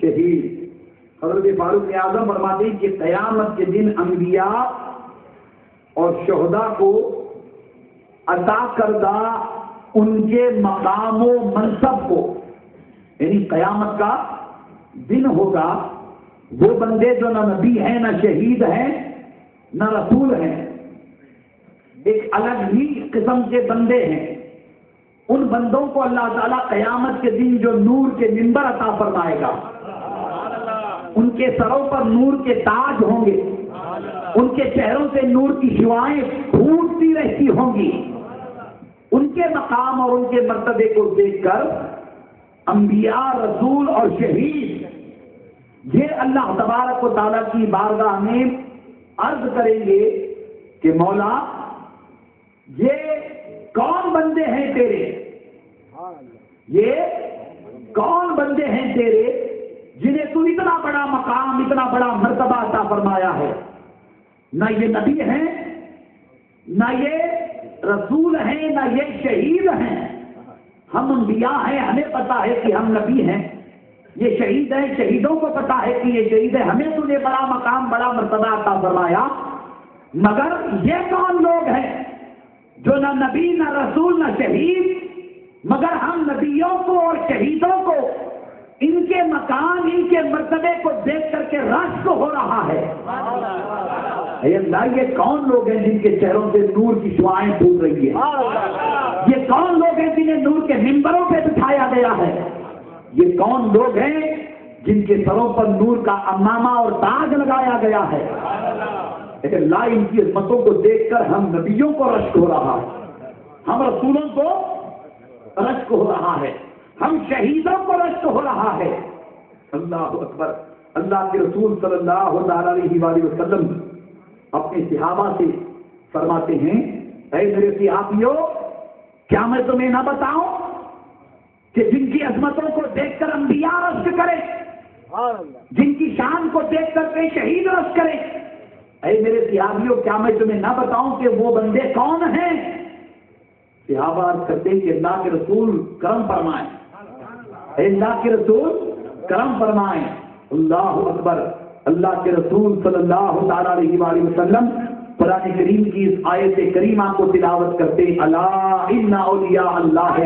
شہید. حضرت فاروق اعظم فرماتے ہیں کہ قیامت کے دن انبیاء اور شہداء کو عطا کردہ ان کے مقام و منصب کو، یعنی قیامت کا دن ہوگا، وہ بندے جو نہ نبی ہیں، نہ شہید ہیں، نہ رسول ہیں، ایک الگ ہی قسم کے بندے ہیں. ان بندوں کو اللہ تعالیٰ قیامت کے دن جو نور کے منبر عطا فرمائے گا، ان کے سروں پر نور کے تاج ہوں گے، ان کے چہروں سے نور کی شعاعیں پھوٹتی رہتی ہوں گی. ان کے مقام اور ان کے مرتبے کو دیکھ کر انبیاء، رسول اور شہید یہ اللہ تبارک و تعالیٰ کی بارگاہ میں عرض کریں گے کہ مولا یہ کون بندے ہیں تیرے، یہ کون بندے ہیں تیرے جنہیں تو اتنا بڑا مقام، اتنا بڑا مرتبہ عطا فرمایا ہے. نہ یہ نبی ہیں، نہ یہ رسول ہیں، نہ یہ شہید ہیں. ہم انبیاء ہیں، ہمیں پتا ہے کہ ہم نبی ہیں. یہ شہید ہیں، شہیدوں کو پتا ہے کہ یہ شہید ہے. ہمیں تو نے بڑا مقام، بڑا مرتبہ عطا فرمایا. مگر یہ کون لوگ ہیں جو نہ نبی، نہ رسول، نہ شہید، مگر ہم نبیوں کو اور شہیدوں کو ان کے مقام، ان کے مرتبے کو دیکھ کر کے رشک ہو رہا ہے. اے اللہ، یہ کون لوگ ہیں جن کے چہروں سے نور کی شعاعیں پھوٹ رہی ہیں؟ یہ کون لوگ ہیں جنہیں نور کے منبروں پہ بٹھایا گیا ہے؟ یہ کون لوگ ہیں جن کے سروں پر نور کا امامہ اور تاج لگایا گیا ہے؟ اے اللہ، ان کی عظمتوں کو دیکھ کر ہم نبیوں کو رشک ہو رہا ہے، ہم رسولوں کو رشک ہو رہا ہے، ہم شہیدوں کو رشک ہو رہا ہے. اللہ اکبر. اللہ کے رسول صلی اللہ علیہ وآلہ وسلم اپنے صحابہ سے فرماتے ہیں، اے میرے صحابیوں، کیا میں تمہیں نہ بتاؤں کہ جن کی عظمتوں کو دیکھ کر انبیاء رشک کرے، جن کی شان کو دیکھ کر کے شہید رشک کرے. اے میرے صحابیوں، کیا میں تمہیں نہ بتاؤں کہ وہ بندے کون ہیں؟ صحابہ عرض کرتے ہیں کہ اللہ کے رسول کرم فرمائیں، اے اللہ کے رسول کرم فرمائیں. اللہ اکبر. اللہ کے رسول صلی اللہ تعالی علیہ وآلہ وسلم قرآن کریم کی اس آیت کریمہ کو تلاوت کرتے، الا ان اولیاء اللہ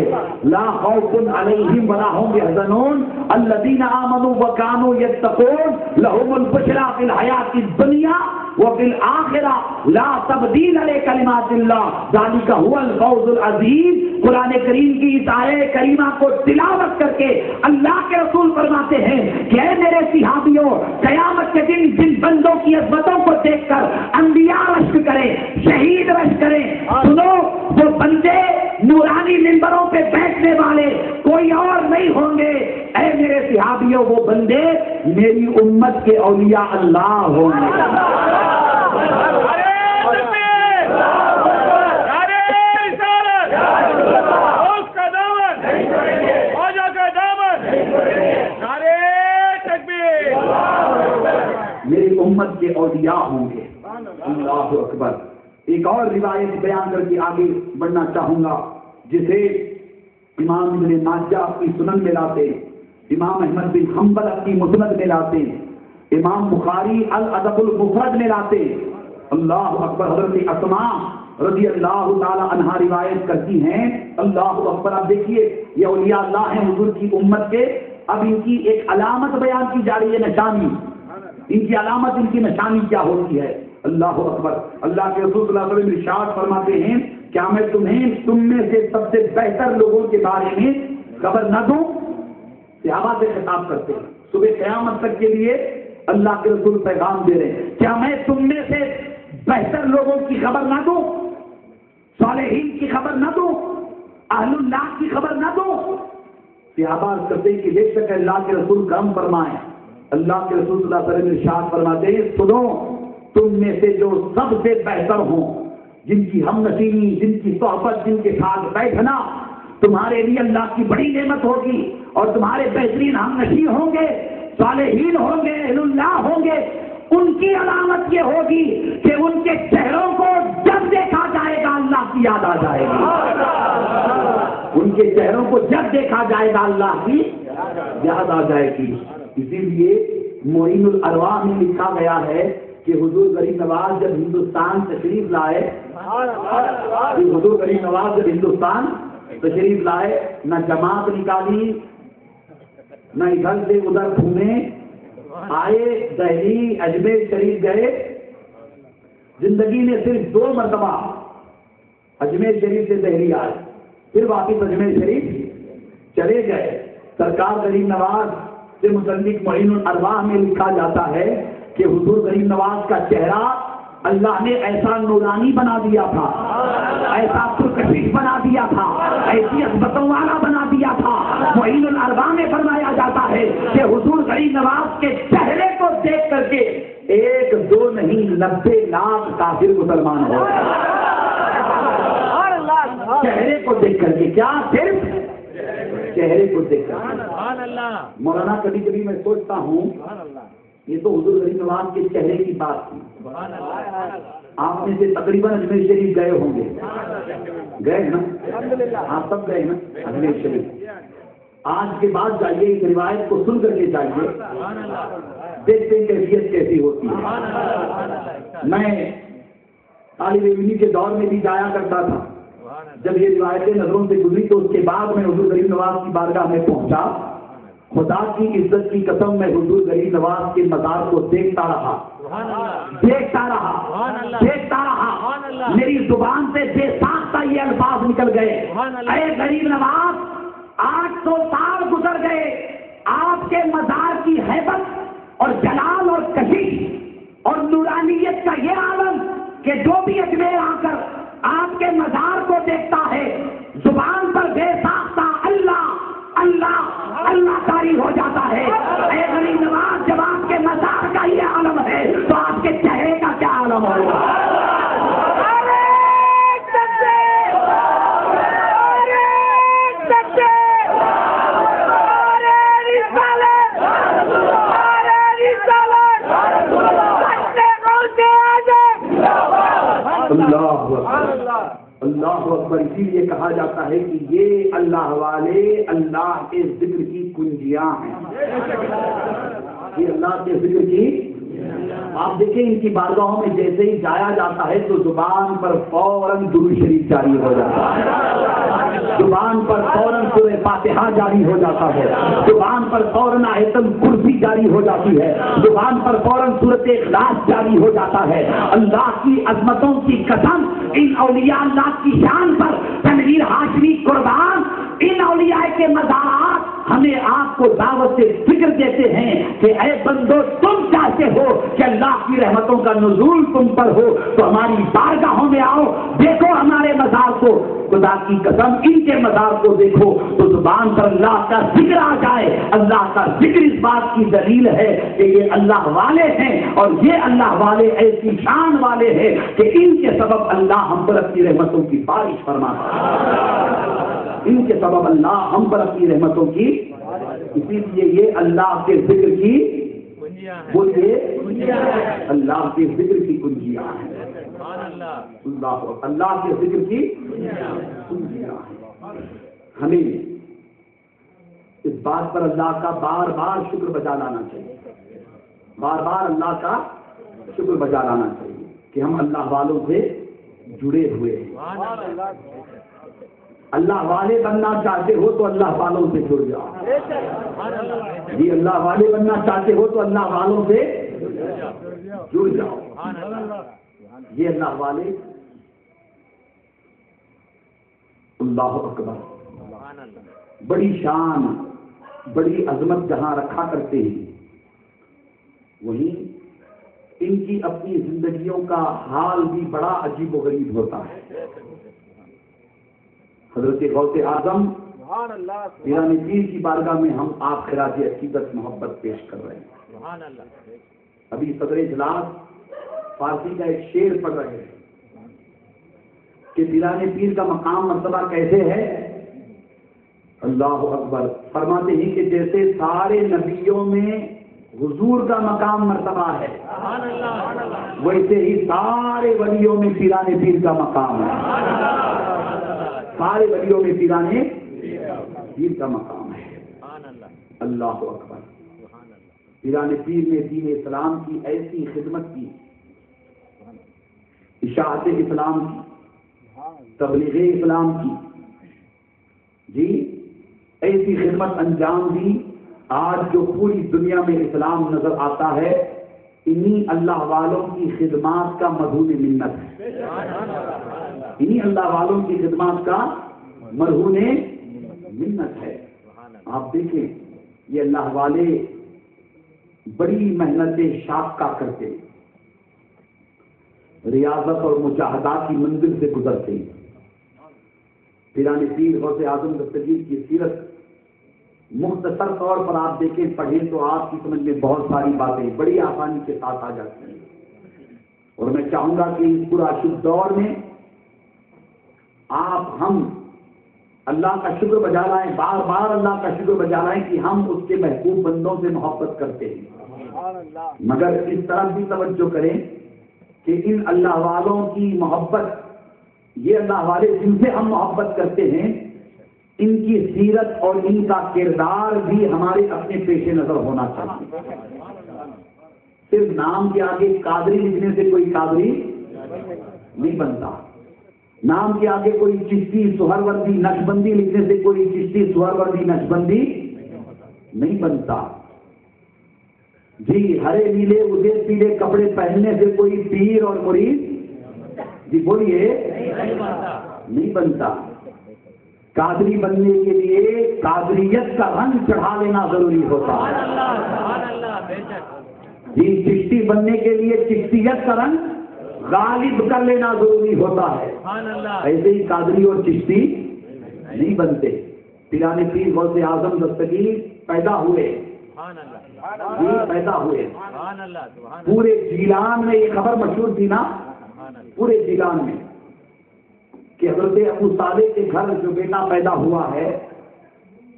لا خوف علیہم ولا هم يحزنون الذین آمنوا وكانوا يتقون لهم البشرى فی الحیاۃ الدنیا وفی الآخرہ لا تبدیل لکلمات اللہ ذلک هو الفوز العظیم. قرآن کریم کی اس آیت کریمہ کو تلاوت کر کے اللہ کے رسول فرماتے ہیں کہ اے میرے صحابیوں، قیامت کے دن جن بندوں کی عظمتوں کو دیکھ کر انبیاء رشک کریں، شہید رشک کریں، سنو وہ بندے نورانی منبروں پہ بیٹھنے والے کوئی اور نہیں ہوں گے. اے میرے صحابیوں، وہ بندے میری امت کے اولیاء اللہ ہوں گے. میری امت کے اولیاء ہوں گے. اللہ اکبر. ایک اور روایت بیان کر کے آگے بڑھنا چاہوں گا جسے امام ابن ماجہ اپنی سنن میں لاتے، امام احمد بن حنبل اپنی مسند میں لاتے، امام بخاری الادب المفرد میں لاتے. اللہ اکبر. حضرت اسماء رضی اللہ تعالی عنہا روایت کرتی ہیں. اللہ اکبر. اب دیکھیے یہ اولیاء اللہ ہیں حضور کی امت کے. اب ان کی ایک علامت بیان کی جا رہی ہے، نشانی. ان کی علامت، ان کی نشانی کیا ہوتی ہے؟ اللہ اکبر. اللہ کے رسول صلی اللہ علیہ وسلم ارشاد فرماتے ہیں، کیا میں تم میں سے سب سے بہتر لوگوں کے بارے میں خبر نہ دوں؟ صحابہ سے خطاب کرتے ہیں، صبح قیامت تک کے لیے اللہ کے رسول پیغام دے رہے ہیں. کیا میں تم میں سے بہتر لوگوں کی خبر نہ دوں؟ صالحین کی خبر نہ دوں؟ اہل اللہ کی خبر نہ دوں؟ صحابہ کرتے ہیں کہ بے شک اللہ کے رسول کرم فرمائیں. اللہ کے رسول صلی اللہ علیہ وسلم ارشاد فرماتے ہیں، سنو، تم میں سے جو سب سے بہتر ہوں، جن کی ہم نشینی، جن کی صحبت، جن کے ساتھ بیٹھنا تمہارے لیے اللہ کی بڑی نعمت ہوگی، اور تمہارے بہترین ہم نشین ہوں گے، صالحین ہوں گے، اہل اللہ ہوں گے. ان کی علامت یہ ہوگی کہ ان کے چہروں کو جب دیکھا جائے گا اللہ کی یاد آ جائے گی. ان کے چہروں کو جب دیکھا جائے گا اللہ کی یاد آ جائے گی. اسی لیے معین الارواح میں لکھا گیا ہے کہ حضور غریب نواز جب ہندوستان تشریف لائے، حضور غریب نواز جب ہندوستان تشریف لائے، نہ جماعت نکالی، نہ ادھر سے ادھر گھومے، آئے دہلی اجمیر شریف گئے. زندگی میں صرف 2 مرتبہ اجمیر شریف سے دہلی آئے، پھر واپس اجمیر شریف چلے گئے. سرکار غریب نواز سے متعلق معین الارواح میں لکھا جاتا ہے کہ حضور غریب نواز کا چہرہ اللہ نے ایسا نورانی بنا دیا تھا، ایسا پرکشش بنا دیا تھا، ایسی عظمتوں والا بنا دیا تھا. معین الارواح میں فرمایا جاتا ہے کہ حضور غریب نواز کے چہرے کو دیکھ کر کے 1 2 نہیں 90 لاکھ کافر مسلمان ہو گئے. چہرے کو دیکھ کر کے، کیا صرف چہرے کو دیکھ کر کے. مولانا کبھی کبھی میں سوچتا ہوں یہ تو حضور غریب نواز کے چہرے کی بات تھی. آپ میں سے تقریباً اجمیر شریف گئے ہوں گے، گئے نا؟ آپ سب گئے نا اجمیر شریف. آج کے بعد جائیے، اس روایت کو سن کر کے جائیے، دیکھتے ہیں کیفیت کیسی ہوتی ہے. میں طالب علمی کے دور میں بھی جایا کرتا تھا. جب یہ روایتیں نظروں سے گزری تو اس کے بعد میں حضور غریب نواز کی بارگاہ میں پہنچا. خدا کی عزت کی قسم میں حضور غریب نواز کے مزار کو دیکھتا رہا، دیکھتا رہا، دیکھتا رہا. میری زبان سے بے ساختہ یہ الفاظ نکل گئے، اے غریب نواز 800 سال گزر گئے، آپ کے مزار کی ہیبت اور جلال اور کشش اور نورانیت کا یہ عالم کہ جو بھی اجمیر آ کر آپ کے مزار کو دیکھتا ہے زبان پر بے ساختہ اللہ اللہ اللہ طاری ہو جاتا ہے. اے غریب نواز جب آپ کے مزار کا یہ عالم ہے تو آپ کے چہرے کا کیا عالم ہوگا؟ اللہ اکبر. اسی لیے کہا جاتا ہے کہ یہ اللہ والے اللہ کے ذکر کی کنجیاں ہیں. یہ اللہ کے ذکر کی، آپ دیکھیں ان کی بارگاہوں میں جیسے ہی جایا جاتا ہے تو زبان پر فوراً درود شریف جاری ہو جاتا ہے، زبان پر فوراً سورہ فاتحہ جاری ہو جاتا ہے، زبان پر فوراً آیت الکرسی جاری ہو جاتی ہے، زبان پر فوراً سورۃ اخلاص جاری ہو جاتا ہے. اللہ کی عظمتوں کی قسم، ان اولیاء اللہ کی شان پر تنویر ہاشمی قربان، ان اولیاء کے مزارات ہمیں آپ کو دعوت سے فکر دیتے ہیں کہ اے بندو تم چاہتے ہو کہ اللہ کی رحمتوں کا نزول تم پر ہو تو ہماری بارگاہوں میں آؤ، دیکھو ہمارے مزار کو. خدا کی قسم ان کے مزار کو دیکھو تو زبان پر اللہ کا ذکر آ جائے. اللہ کا ذکر اس بات کی دلیل ہے کہ یہ اللہ والے ہیں، اور یہ اللہ والے ایسی شان والے ہیں کہ ان کے سبب اللہ ہم پر اپنی رحمتوں کی بارش فرماتا ہے. ان کے سبب اللہ ہم پر اپنی رحمتوں کی، اسی لیے یہ اللہ کے ذکر کی بولیے، اللہ کے ذکر کی کنجیاں ہیں. اللہ کے ذکر کی کنجیاں ہیں. ہمیں اس بات پر اللہ کا بار بار شکر بجا لانا چاہیے، بار بار اللہ کا شکر بجا لانا چاہیے کہ ہم اللہ والوں سے جڑے ہوئے ہیں. اللہ والے بننا چاہتے ہو تو اللہ والوں سے جڑ جاؤ. جی اللہ والے بننا چاہتے ہو تو اللہ والوں سے جڑ جاؤ. یہ اللہ والے، اللہ اکبر، بڑی شان بڑی عظمت جہاں رکھا کرتے ہیں وہیں ان کی اپنی زندگیوں کا حال بھی بڑا عجیب و غریب ہوتا ہے. حضرت غوث اعظم پیران پیر کی بارگاہ میں ہم آپ خراج عقیدت محبت پیش کر رہے ہیں. ابھی صدر اجلاس فارسی کا ایک شعر پڑھ رہے ہیں کہ پیران پیر کا مقام مرتبہ کیسے ہے. اللہ اکبر. فرماتے ہیں کہ جیسے سارے نبیوں میں حضور کا مقام مرتبہ ہے ویسے ہی سارے ولیوں میں پیران پیر کا مقام ہے. سارے ولیوں میں پیران پیر کا مقام ہے. اللہ اکبر. پیران پیر نے دین اسلام کی ایسی خدمت کی، اشاعت اسلام کی، تبلیغ اسلام کی، جی ایسی خدمت انجام دی. آج جو پوری دنیا میں اسلام نظر آتا ہے انہی اللہ والوں کی خدمات کا مرہون منت ہے. انہی اللہ والوں کی خدمات کا مرہون منت ہے. آپ دیکھیں یہ اللہ والے بڑی محنتیں شاقہ کرتے، ریاضت اور مجاہدات کی منزل سے گزرتے ہیں. پیران پیر غوث اعظم دستگیر کی سیرت مختصر طور پر آپ دیکھیں پڑھیں تو آپ کی سمجھ میں بہت ساری باتیں بڑی آسانی کے ساتھ آ جاتی ہیں. اور میں چاہوں گا کہ اس پورا شد دور میں آپ ہم اللہ کا شکر بجا لائیں، بار بار اللہ کا شکر بجا لائیں کہ ہم اس کے محبوب بندوں سے محبت کرتے ہیں. مگر اس طرح بھی توجہ کریں کہ ان اللہ والوں کی محبت، یہ اللہ والے جن سے ہم محبت کرتے ہیں، ان کی سیرت اور ان کا کردار بھی ہمارے اپنے پیش نظر ہونا چاہیے. صرف نام کے آگے قادری لکھنے سے کوئی قادری نہیں بنتا، نام کے آگے کوئی چشتی سہروردی نقشبندی لکھنے سے کوئی چشتی سہروردی نقشبندی نہیں بنتا. جی ہرے نیلے ادے پیلے کپڑے پہننے سے کوئی پیر اور مرید، جی بولیے، نہیں بنتا. قادری بننے کے لیے قادریت کا رنگ چڑھا لینا ضروری ہوتا ہے. جی چشتی بننے کے لیے چشتیت کا رنگ غالب کر لینا ضروری ہوتا ہے. ایسے ہی قادری اور چشتی نہیں بنتے. پیران پیر غوث اعظم دستگیر پیدا ہوئے، پیدا ہوئے پورے جیلان میں. یہ خبر مشہور تھی نا پورے جیلان میں کہ حضرت ابو صالح کے گھر جو بیٹا پیدا ہوا ہے،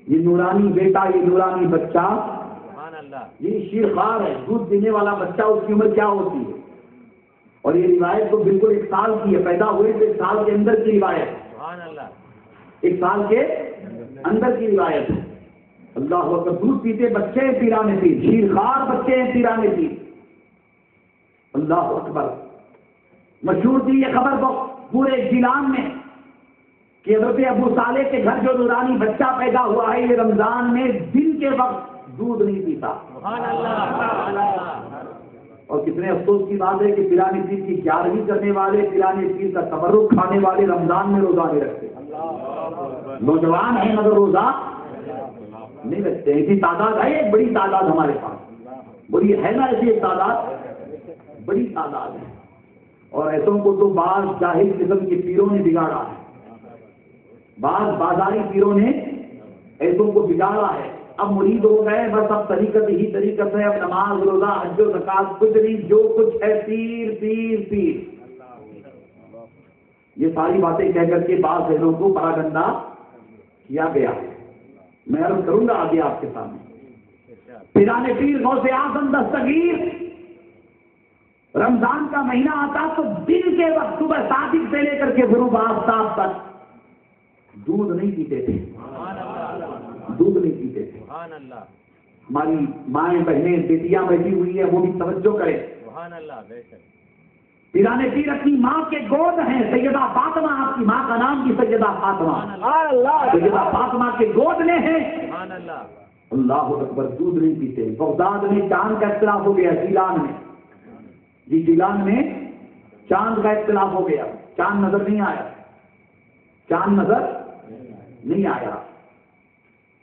یہ نورانی بیٹا، یہ نورانی بچہ، یہ شیرخوار ہے، دودھ دینے والا بچہ. اس کی عمر کیا ہوتی ہے؟ اور یہ روایت تو بالکل 1 سال کی ہے، پیدا ہوئے تو 1 سال کے اندر کی روایت، 1 سال کے اندر کی روایت ہے. اللہ اکبر. دودھ پیتے بچے ہیں پیران پیر، شیرخوار بچے ہیں پیران پیر. اللہ اکبر. مشہور تھی یہ خبر پورے جیلان میں کہ حضرت ابو صالح کے گھر جو نورانی بچہ پیدا ہوا ہے، یہ رمضان میں دن کے وقت دودھ نہیں پیتا. اور کتنے افسوس کی بات ہے کہ پیران پیر کی 11ویں کرنے والے، پیران پیر کا تبرک کھانے والے رمضان میں روزہ نہیں رکھتے. نوجوان ہیں مگر روزہ نہیں رکھتے. ایسی تعداد ہے، ایک بڑی تعداد ہمارے پاس، بڑی ہے نا ایسی ایک تعداد، بڑی تعداد ہے. اور ایسوں کو تو بعض جاہل قسم کے پیروں نے بگاڑا ہے، بعض بازاری پیروں نے ایسوں کو بگاڑا ہے. اب مرید ہو گئے بس، اب طریقت ہی طریقت ہے، اب نماز روزہ حج و زکات کچھ نہیں، جو کچھ ہے پیر پیر پیر. یہ ساری باتیں کہہ کر کے بعض ذہنوں کو بڑا گندا کیا گیا. میں عرض کروں گا آگے آپ کے سامنے. پیران پیر غوث اعظم دستگیر رمضان کا مہینہ آتا تو دن کے وقت صبح صادق سے لے کر کے غروب آفتاب تک دودھ نہیں پیتے تھے، دودھ نہیں پیتے تھے. ہماری مائیں بہنیں بیٹیاں بیٹھی ہوئی ہیں، وہ بھی توجہ کریں. پیران پیر اپنی ماں کے گود ہیں، سیدہ فاطمہ، آپ کی ماں کا نام بھی سیدہ فاطمہ، سیدہ فاطمہ کے گود میں ہیں. اللہ اکبر. دودھ نہیں پیتے. بغداد میں چاند کا اختلاف ہو گیا، جیلان میں، جی جیلان میں چاند کا اختلاف ہو گیا. چاند نظر نہیں آیا، چاند نظر نہیں آیا.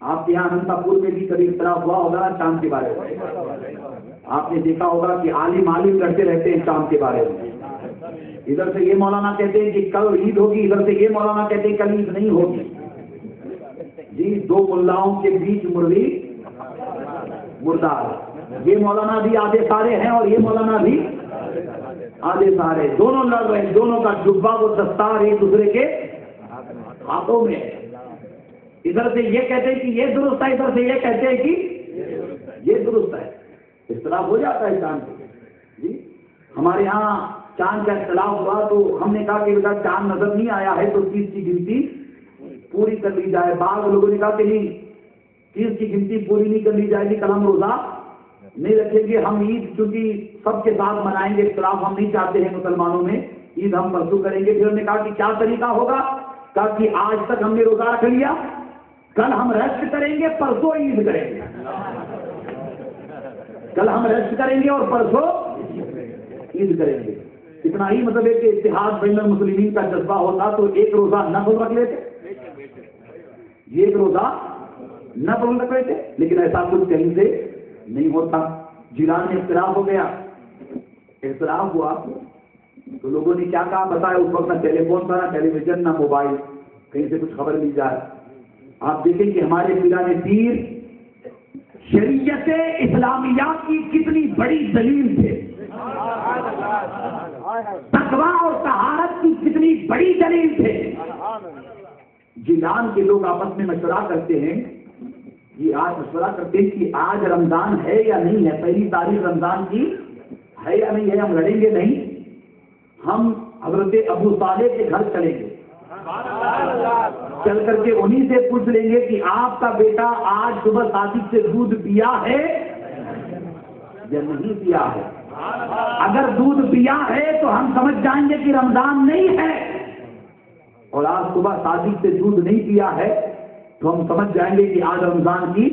آپ کے یہاں انتا پور میں بھی کبھی اختلاف ہوا ہوگا چاند کے بارے میں. آپ نے دیکھا ہوگا کہ عالم عالم کرتے رہتے ہیں چاند کے بارے میں. ادھر سے یہ مولانا کہتے ہیں کہ کل عید ہوگی، ادھر سے یہ مولانا کہتے ہیں کل عید نہیں ہوگی. جی 2 ملاؤں کے بیچ مرغی مردار. یہ مولانا بھی آدھے سارے ہیں اور یہ مولانا بھی آدھے سارے. دونوں لڑ رہے ہیں، دونوں کا جبہ وہ دستار ایک دوسرے کے ہاتھوں میں. ادھر سے یہ کہتے ہیں کہ یہ درست ہے، ادھر سے یہ کہتے ہیں کہ یہ درست ہے. اختلاف ہو جاتا ہے چاند پہ. جی ہمارے ہاں چاند کا اختلاف ہوا تو ہم نے کہا کہ بیٹا چاند نظر نہیں آیا ہے تو 30 کی گنتی پوری کر لی جائے. بعض لوگوں نے کہا کہ نہیں چیز کی گنتی پوری نہیں کر لی جائے گی، کل ہم روزہ نہیں رکھیں گے. ہم عید چونکہ سب کے ساتھ منائیں گے، اختلاف ہم نہیں چاہتے ہیں مسلمانوں میں، عید ہم پرسوں کریں گے. پھر ہم نے کہا کہ کیا طریقہ ہوگا؟ کہا کہ آج تک ہم نے روزہ رکھ لیا، کل ہم ریسٹ کریں گے، پرسوں عید کریں گے. کل ہم ریسٹ کریں گے اور پرسوں عید کریں گے. اتنا ہی مطلب ہے کہ اتحاد بین المسلمین کا جذبہ ہوتا تو ایک روزہ نفل رکھ لیتے، یہ ایک روزہ نفل رکھ لیتے، لیکن ایسا کچھ کہیں سے نہیں ہوتا. جیلان میں اختلاف ہو گیا، اختلاف ہوا تو لوگوں نے کیا کہا بتایا. اس وقت نہ ٹیلی فون تھا، نہ ٹیلی ویژن، نہ موبائل، کہیں سے کچھ خبر مل جائے. آپ دیکھیں کہ ہمارے پیران پیر شریعت اسلامیہ کی کتنی بڑی دلیل تھے، تقویٰ اور طہارت کی کتنی بڑی دلیل تھے. جیلان کے لوگ آپس میں مشورہ کرتے ہیں، یہ آج مشورہ کرتے ہیں کہ آج رمضان ہے یا نہیں ہے، پہلی تاریخ رمضان کی ہے یا نہیں ہے. ہم لڑیں گے نہیں، ہم حضرت ابو صالح کے گھر چلیں گے، چل کر کے انہی سے پوچھ لیں گے کہ آپ کا بیٹا آج صبح صادق سے دودھ پیا ہے یا نہیں پیا ہے. اگر دودھ پیا ہے تو ہم سمجھ جائیں گے کہ رمضان نہیں ہے، اور آج صبح صادق سے دودھ نہیں پیا ہے تو ہم سمجھ جائیں گے کہ آج رمضان کی